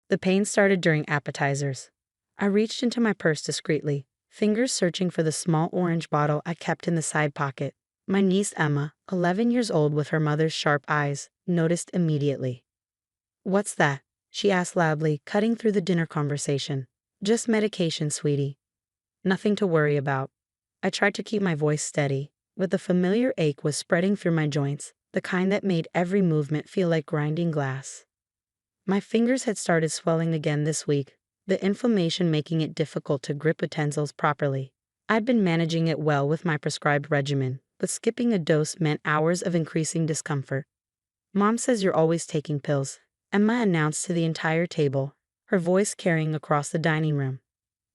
The pain started during appetizers. I reached into my purse discreetly, fingers searching for the small orange bottle I kept in the side pocket. My niece Emma, 11 years old with her mother's sharp eyes, noticed immediately. "What's that?" she asked loudly, cutting through the dinner conversation. "Just medication, sweetie. Nothing to worry about." I tried to keep my voice steady, but the familiar ache was spreading through my joints, the kind that made every movement feel like grinding glass. My fingers had started swelling again this week, the inflammation making it difficult to grip utensils properly. I'd been managing it well with my prescribed regimen, but skipping a dose meant hours of increasing discomfort. "Mom says you're always taking pills," Emma announced to the entire table, her voice carrying across the dining room.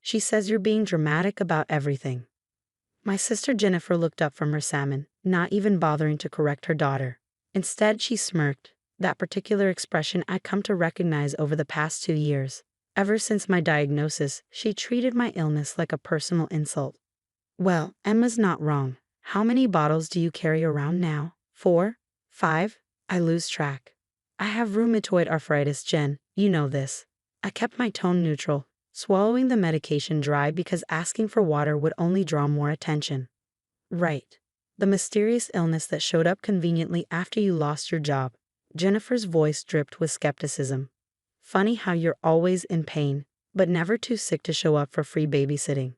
"She says you're being dramatic about everything." My sister Jennifer looked up from her salmon, not even bothering to correct her daughter. Instead, she smirked, that particular expression I'd come to recognize over the past 2 years. Ever since my diagnosis, she treated my illness like a personal insult. "Well, Emma's not wrong. How many bottles do you carry around now? 4? 5? I lose track." "I have rheumatoid arthritis, Jen. You know this." I kept my tone neutral, swallowing the medication dry because asking for water would only draw more attention. "Right. The mysterious illness that showed up conveniently after you lost your job." Jennifer's voice dripped with skepticism. "Funny how you're always in pain, but never too sick to show up for free babysitting."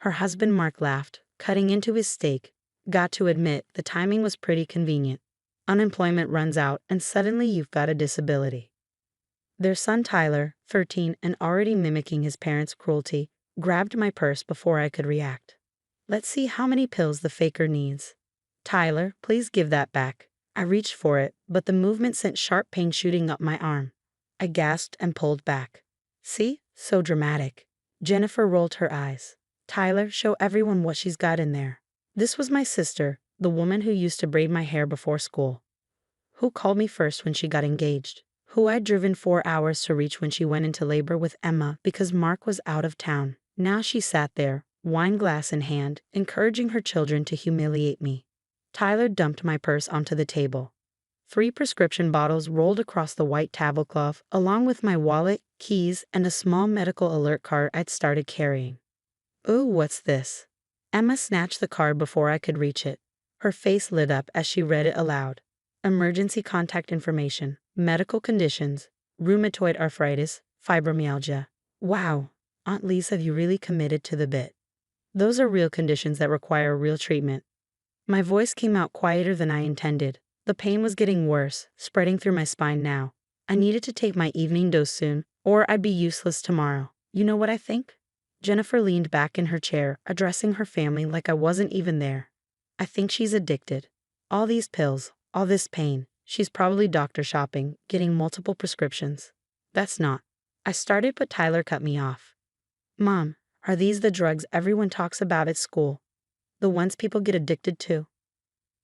Her husband Mark laughed, cutting into his steak. "Got to admit, the timing was pretty convenient. Unemployment runs out and suddenly you've got a disability." Their son Tyler, 13 and already mimicking his parents' cruelty, grabbed my purse before I could react. "Let's see how many pills the faker needs." "Tyler, please give that back." I reached for it, but the movement sent sharp pain shooting up my arm. I gasped and pulled back. "See? So dramatic." Jennifer rolled her eyes. "Tyler, show everyone what she's got in there." This was my sister, the woman who used to braid my hair before school. Who called me first when she got engaged. Who I'd driven 4 hours to reach when she went into labor with Emma because Mark was out of town. Now she sat there, wine glass in hand, encouraging her children to humiliate me. Tyler dumped my purse onto the table. 3 prescription bottles rolled across the white tablecloth, along with my wallet, keys, and a small medical alert card I'd started carrying. "Ooh, what's this?" Emma snatched the card before I could reach it. Her face lit up as she read it aloud. "Emergency contact information, medical conditions, rheumatoid arthritis, fibromyalgia." Wow, Aunt Lisa, you really committed to the bit. Those are real conditions that require real treatment. My voice came out quieter than I intended. The pain was getting worse, spreading through my spine now. I needed to take my evening dose soon, or I'd be useless tomorrow. "You know what I think?" Jennifer leaned back in her chair, addressing her family like I wasn't even there. "I think she's addicted. All these pills, all this pain. She's probably doctor shopping, getting multiple prescriptions." "That's not." I started, but Tyler cut me off. "Mom, are these the drugs everyone talks about at school? The ones people get addicted to?"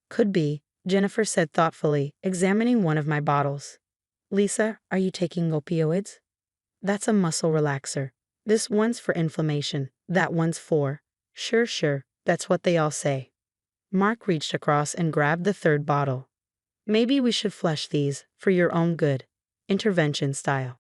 "Could be," Jennifer said thoughtfully, examining one of my bottles. "Lisa, are you taking opioids?" "That's a muscle relaxer. This one's for inflammation, that one's for..." Sure, that's what they all say." Mark reached across and grabbed the 3rd bottle. "Maybe we should flush these, for your own good. Intervention style."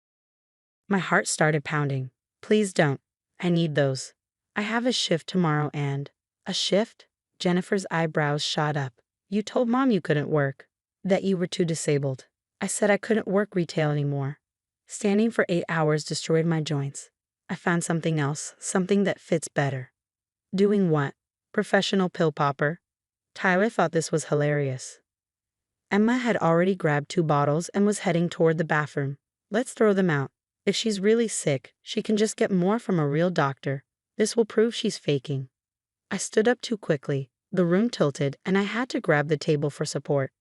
My heart started pounding. "Please don't. I need those. I have a shift tomorrow and..." "A shift?" Jennifer's eyebrows shot up. "You told Mom you couldn't work. That you were too disabled." I said I couldn't work retail anymore. Standing for 8 hours destroyed my joints. I found something else, something that fits better. "Doing what? Professional pill popper?" Tyler thought this was hilarious. Emma had already grabbed 2 bottles and was heading toward the bathroom. "Let's throw them out. If she's really sick, she can just get more from a real doctor. This will prove she's faking." I stood up too quickly. The room tilted, and I had to grab the table for support.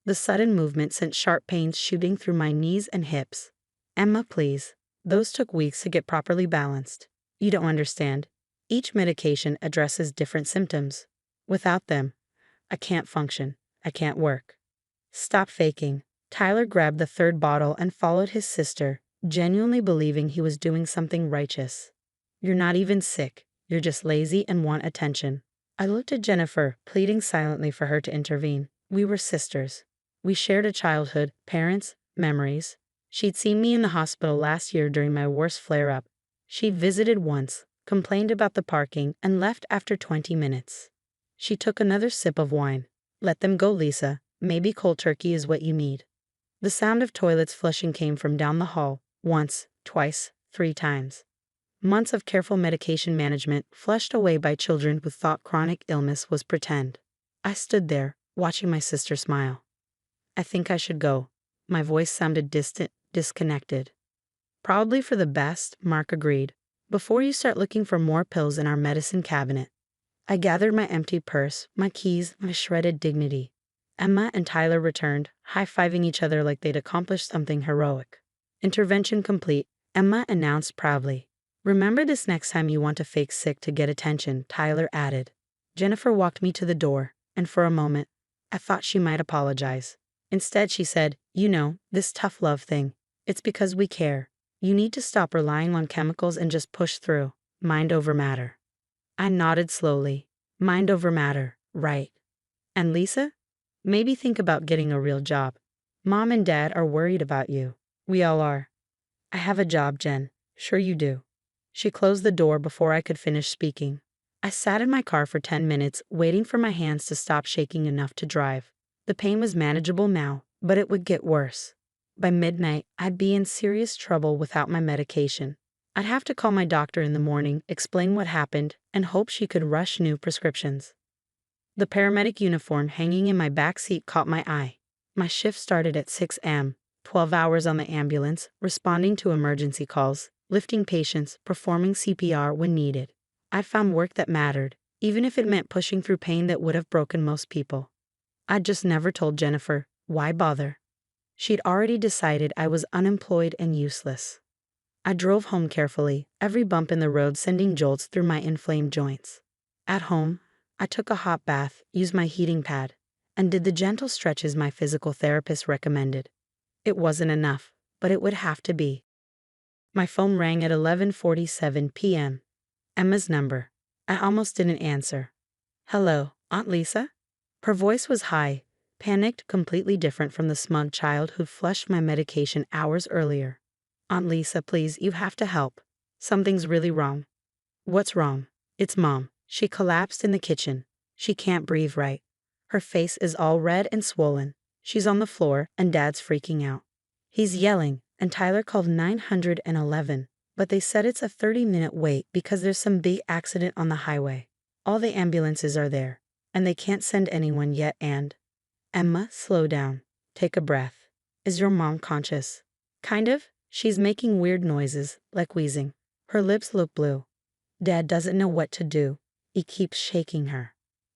The sudden movement sent sharp pains shooting through my knees and hips. "Emma, please. Those took weeks to get properly balanced. You don't understand. Each medication addresses different symptoms. Without them, I can't function. I can't work." "Stop faking." Tyler grabbed the 3rd bottle and followed his sister, genuinely believing he was doing something righteous. "You're not even sick. You're just lazy and want attention." I looked at Jennifer, pleading silently for her to intervene. We were sisters. We shared a childhood, parents, memories. She'd seen me in the hospital last year during my worst flare-up. She visited once, complained about the parking, and left after 20 minutes. She took another sip of wine. Let them go, Lisa. Maybe cold turkey is what you need. The sound of toilets flushing came from down the hall, once, twice, 3 times. Months of careful medication management flushed away by children who thought chronic illness was pretend. I stood there, watching my sister smile. I think I should go. My voice sounded distant, disconnected. Probably for the best, Mark agreed. Before you start looking for more pills in our medicine cabinet. I gathered my empty purse, my keys, my shredded dignity. Emma and Tyler returned, high-fiving each other like they'd accomplished something heroic. Intervention complete, Emma announced proudly. Remember this next time you want to fake sick to get attention, Tyler added. Jennifer walked me to the door, and for a moment, I thought she might apologize. Instead, she said, "You know, this tough love thing. It's because we care. You need to stop relying on chemicals and just push through. Mind over matter." I nodded slowly. Mind over matter, right. And Lisa? Maybe think about getting a real job. Mom and Dad are worried about you. We all are. I have a job, Jen. Sure you do. She closed the door before I could finish speaking. I sat in my car for 10 minutes, waiting for my hands to stop shaking enough to drive. The pain was manageable now, but it would get worse. By midnight, I'd be in serious trouble without my medication. I'd have to call my doctor in the morning, explain what happened, and hope she could rush new prescriptions. The paramedic uniform hanging in my back seat caught my eye. My shift started at 6 a.m., 12 hours on the ambulance, responding to emergency calls, lifting patients, performing CPR when needed. I found work that mattered, even if it meant pushing through pain that would have broken most people. I'd just never told Jennifer, why bother? She'd already decided I was unemployed and useless. I drove home carefully, every bump in the road sending jolts through my inflamed joints. At home, I took a hot bath, used my heating pad, and did the gentle stretches my physical therapist recommended. It wasn't enough, but it would have to be. My phone rang at 11:47 p.m. Emma's number. I almost didn't answer. "Hello, Aunt Lisa?" Her voice was high, panicked, completely different from the smug child who'd flushed my medication hours earlier. "Aunt Lisa, please, you have to help. Something's really wrong." "What's wrong?" "It's Mom. She collapsed in the kitchen. She can't breathe right. Her face is all red and swollen. She's on the floor, and Dad's freaking out. He's yelling, and Tyler called 911, but they said it's a 30-minute wait because there's some big accident on the highway. All the ambulances are there, and they can't send anyone yet and—" "Emma, slow down. Take a breath. Is your mom conscious?" "Kind of. She's making weird noises, like wheezing. Her lips look blue. Dad doesn't know what to do. He keeps shaking her.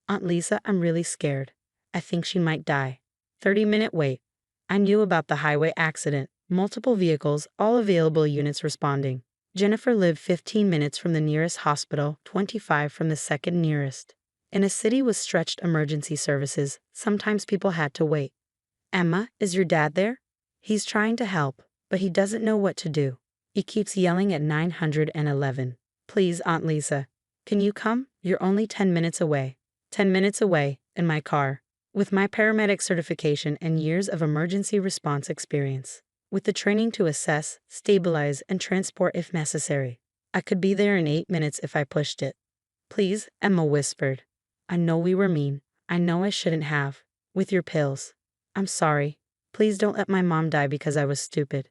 Aunt Lisa, I'm really scared. I think she might die." 30-minute wait. I knew about the highway accident. Multiple vehicles, all available units responding. Jennifer lived 15 minutes from the nearest hospital, 25 from the second nearest. In a city with stretched emergency services, sometimes people had to wait. "Emma, is your dad there?" "He's trying to help, but he doesn't know what to do. He keeps yelling at 911. "Please, Aunt Lisa, can you come? You're only 10 minutes away." 10 minutes away, in my car. With my paramedic certification and years of emergency response experience. With the training to assess, stabilize, and transport if necessary. I could be there in 8 minutes if I pushed it. "Please," Emma whispered. "I know we were mean. I know I shouldn't have. With your pills. I'm sorry. Please don't let my mom die because I was stupid."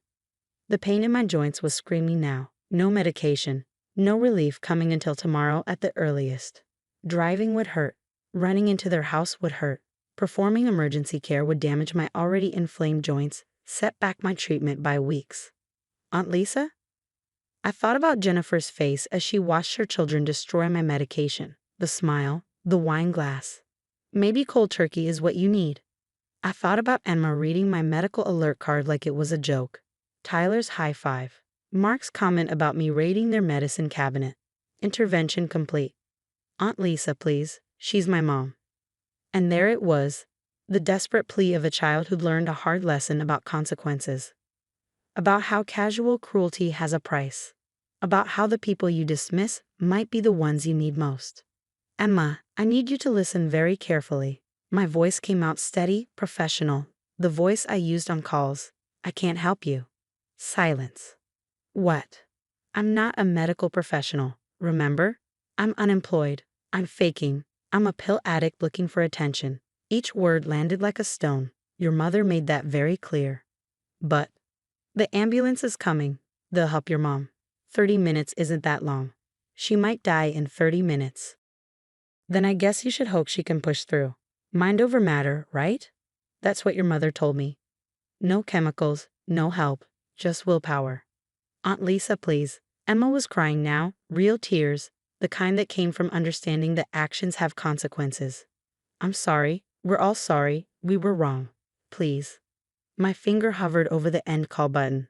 The pain in my joints was screaming now. No medication. No relief coming until tomorrow at the earliest. Driving would hurt. Running into their house would hurt. Performing emergency care would damage my already inflamed joints, set back my treatment by weeks. "Aunt Lisa?" I thought about Jennifer's face as she watched her children destroy my medication. The smile, the wine glass. Maybe cold turkey is what you need. I thought about Emma reading my medical alert card like it was a joke. Tyler's high five. Mark's comment about me raiding their medicine cabinet. Intervention complete. "Aunt Lisa, please. She's my mom." And there it was, the desperate plea of a child who'd learned a hard lesson about consequences. About how casual cruelty has a price. About how the people you dismiss might be the ones you need most. "Emma, I need you to listen very carefully." My voice came out steady, professional, the voice I used on calls. "I can't help you. Silence. What? I'm not a medical professional, remember? I'm unemployed. I'm faking. I'm a pill addict looking for attention. Each word landed like a stone. Your mother made that very clear. But the ambulance is coming. They'll help your mom. 30 minutes isn't that long. She might die in 30 minutes. Then I guess you should hope she can push through. Mind over matter, right? That's what your mother told me. No chemicals, no help, just willpower. Aunt Lisa, please. Emma was crying now, real tears, the kind that came from understanding that actions have consequences. I'm sorry, we're all sorry, we were wrong. Please. My finger hovered over the end call button.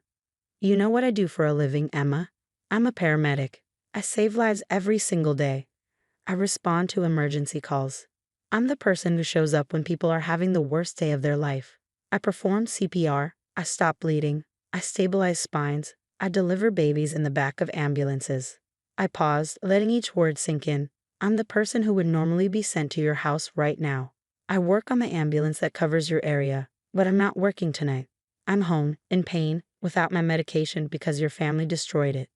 You know what I do for a living, Emma? I'm a paramedic. I save lives every single day. I respond to emergency calls. I'm the person who shows up when people are having the worst day of their life. I perform CPR, I stop bleeding, I stabilize spines, I deliver babies in the back of ambulances. I paused, letting each word sink in. I'm the person who would normally be sent to your house right now. I work on the ambulance that covers your area, but I'm not working tonight. I'm home, in pain, without my medication because your family destroyed it.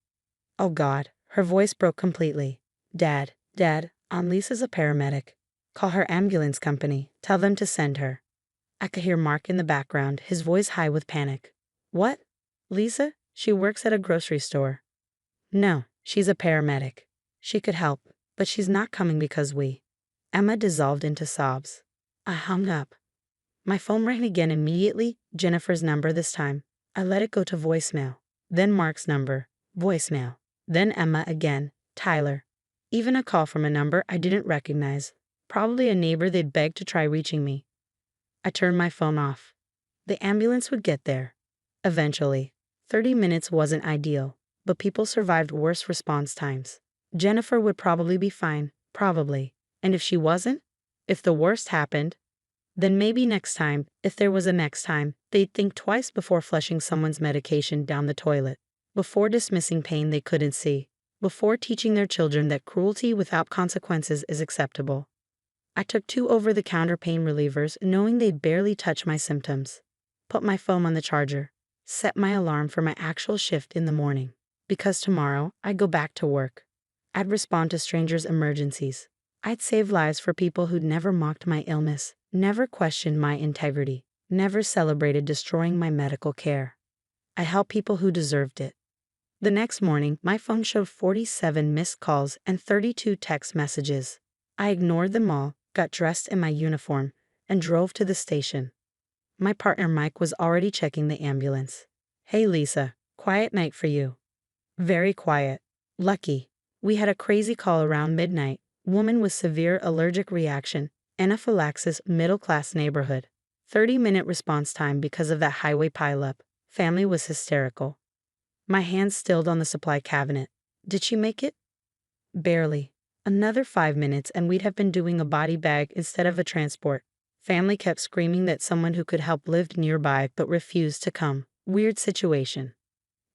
Oh God, her voice broke completely. Dad, Aunt Lisa's a paramedic. Call her ambulance company, tell them to send her. I could hear Mark in the background, his voice high with panic. What? Lisa? She works at a grocery store. No, she's a paramedic. She could help, but she's not coming because we. Emma dissolved into sobs. I hung up. My phone rang again immediately, Jennifer's number this time. I let it go to voicemail. Then Mark's number, voicemail. Then Emma again, Tyler. Even a call from a number I didn't recognize. Probably a neighbor they'd begged to try reaching me. I turned my phone off. The ambulance would get there. Eventually. 30 minutes wasn't ideal, but people survived worse response times. Jennifer would probably be fine, probably. And if she wasn't? If the worst happened? Then maybe next time, if there was a next time, they'd think twice before flushing someone's medication down the toilet. Before dismissing pain they couldn't see. Before teaching their children that cruelty without consequences is acceptable. I took 2 over-the-counter pain relievers knowing they'd barely touch my symptoms. Put my phone on the charger. Set my alarm for my actual shift in the morning. Because tomorrow, I'd go back to work. I'd respond to strangers' emergencies. I'd save lives for people who'd never mocked my illness, never questioned my integrity, never celebrated destroying my medical care. I helped people who deserved it. The next morning, my phone showed 47 missed calls and 32 text messages. I ignored them all, got dressed in my uniform, and drove to the station. My partner Mike was already checking the ambulance. Hey Lisa, quiet night for you. Very quiet. Lucky. We had a crazy call around midnight. Woman with severe allergic reaction, anaphylaxis, middle-class neighborhood. 30-minute response time because of that highway pileup. Family was hysterical. My hands stilled on the supply cabinet. Did she make it? Barely. Another 5 minutes and we'd have been doing a body bag instead of a transport. Family kept screaming that someone who could help lived nearby but refused to come. Weird situation.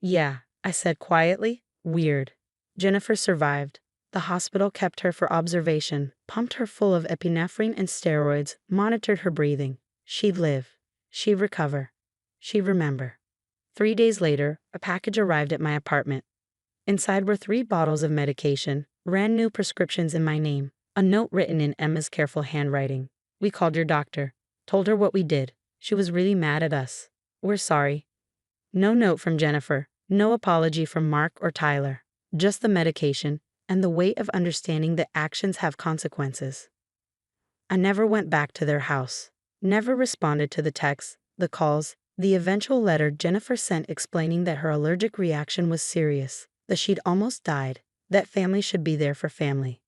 Yeah, I said quietly, weird. Jennifer survived. The hospital kept her for observation, pumped her full of epinephrine and steroids, monitored her breathing. She'd live. She'd recover. She'd remember. 3 days later, a package arrived at my apartment. Inside were 3 bottles of medication, brand new prescriptions in my name, a note written in Emma's careful handwriting. We called your doctor, told her what we did. She was really mad at us. We're sorry. No note from Jennifer, no apology from Mark or Tyler, just the medication and the weight of understanding that actions have consequences. I never went back to their house, never responded to the texts, the calls, the eventual letter Jennifer sent explaining that her allergic reaction was serious, that she'd almost died, that family should be there for family.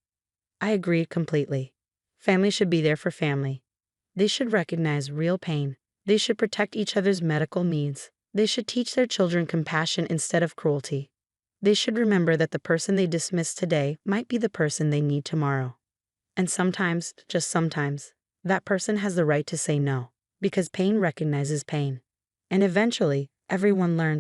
I agreed completely. Family should be there for family. They should recognize real pain. They should protect each other's medical needs. They should teach their children compassion instead of cruelty. They should remember that the person they dismiss today might be the person they need tomorrow. And sometimes, just sometimes, that person has the right to say no, because pain recognizes pain. And eventually, everyone learns